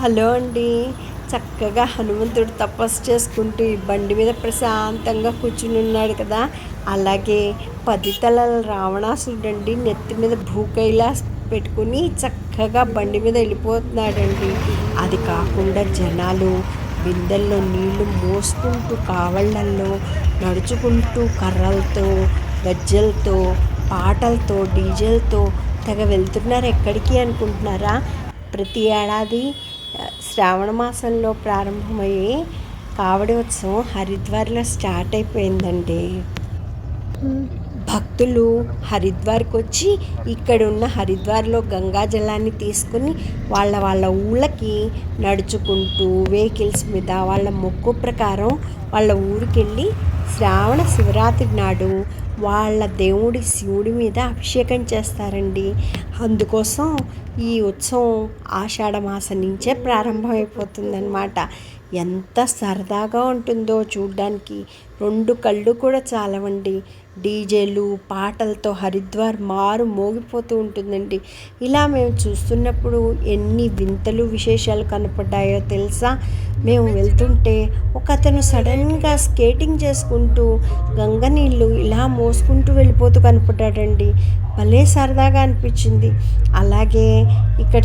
Hello అండి. చక్కగా హనుమంతుడు తపస్సు చేసుకుంటూ ఈ బండి మీద ప్రశాంతంగా కూర్చుని ఉన్నాడు కదా. అలాగే 10 తలల రావణాసురుడండి నెత్తి మీద భూకైలాస్ పెట్టుకుని చక్కగా బండి మీద వెళ్ళిపోతున్నాడండి. అది కాకుండా జనాలు బిందెల్లో నీళ్లు మోసుకుంటూ కావళ్ళల్లో నడుచుకుంటూ కర్రలతో గజ్జలతో పాటలతో డీజేలతో తెగ వెళ్తున్నారు. ఎక్కడికి అనుకుంటున్నారా? ప్రతి ఏడాది శ్రావణ మాసంలో ప్రారంభమయ్యే కావడి ఉత్సవం హరిద్వార్లో స్టార్ట్ అయిపోయిందండి. భక్తులు హరిద్వార్కి వచ్చి ఇక్కడున్న హరిద్వార్లో గంగా జలాన్ని తీసుకుని వాళ్ళ ఊళ్ళకి నడుచుకుంటూ వెహికల్స్ మీద వాళ్ళ మొక్కు ప్రకారం వాళ్ళ ఊరికి వెళ్ళి శ్రావణ శివరాత్రి నాడు వాళ్ళ దేవుడి శివుడి మీద అభిషేకం చేస్తారండి. అందుకోసం ఈ ఉత్సవం ఆషాఢ మాసం నుంచే ప్రారంభమైపోతుందన్నమాట. ఎంత సరదాగా ఉంటుందో చూడ్డానికి 2 కళ్ళు కూడా చాలవండి. డీజేలు పాటలతో హరిద్వార్ మారు మోగిపోతూ ఉంటుందండి. ఇలా మేము చూస్తున్నప్పుడు ఎన్ని వింతలు విశేషాలు కనపడ్డాయో తెలుసా. మేము వెళ్తుంటే ఒకతను సడన్గా స్కేటింగ్ చేసుకుంటూ గంగ నీళ్ళు ఇలా మోసుకుంటూ వెళ్ళిపోతూ కనపడ్డాడండి. భలే సరదాగా అనిపించింది. అలాగే ఇక్కడ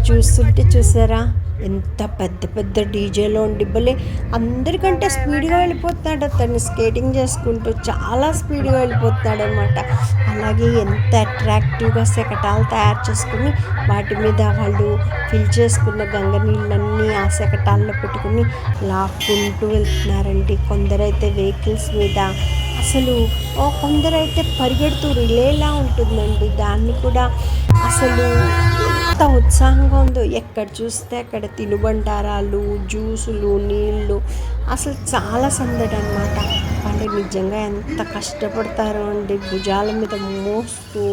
చూసారా ఎంత పెద్ద పెద్ద డీజేలో ఉండి భలే అందరికంటే స్పీడ్గా వెళ్ళిపోతున్నాడు. అతన్ని స్కేటింగ్ చేసుకుంటూ చాలా స్పీడ్గా వెళ్ళిపోతున్నాడు అనమాట. అలాగే ఎంత అట్రాక్టివ్గా శకటాలు తయారు చేసుకుని వాటి మీద వాళ్ళు ఫిల్ చేసుకున్న గంగ నీళ్ళన్నీ ఆ శకటాల్లో పెట్టుకుని లాక్కుంటూ వెళ్తున్నారండి. కొందరైతే వెహికల్స్ మీద, అసలు కొందరైతే పరిగెడుతూ రిలేలా ఉంటుందండి. దాన్ని కూడా అసలు ఎంత ఉత్సాహంగా ఉందో. ఎక్కడ చూస్తే అక్కడ తినుబండారాలు, జ్యూసులు, నీళ్ళు, అసలు చాలా సందడి అనమాట. వాళ్ళు నిజంగా ఎంత కష్టపడతారో అండి. భుజాల మీద మోస్తూ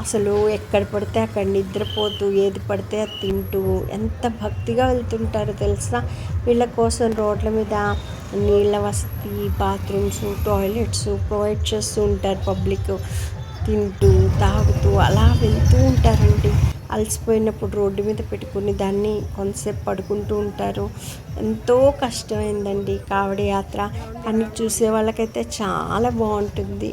అసలు ఎక్కడ పడితే అక్కడ నిద్రపోతూ ఏది పడితే అది తింటూ ఎంత భక్తిగా వెళ్తుంటారో తెలుసా. వీళ్ళ కోసం రోడ్ల మీద నీళ్ళ వసతి, బాత్రూమ్స్, టాయిలెట్స్ ప్రొవైడ్ చేస్తూ ఉంటారు. పబ్లిక్ తింటూ తాగుతూ అలా వెళ్తూ ఉంటారండి. అలసిపోయినప్పుడు రోడ్డు మీద పెట్టుకుని దాన్ని కొంతసేపు పడుకుంటూ ఉంటారు. ఎంతో కష్టమైందండి కావడి యాత్ర, కానీ చూసే వాళ్ళకైతే చాలా బాగుంటుంది.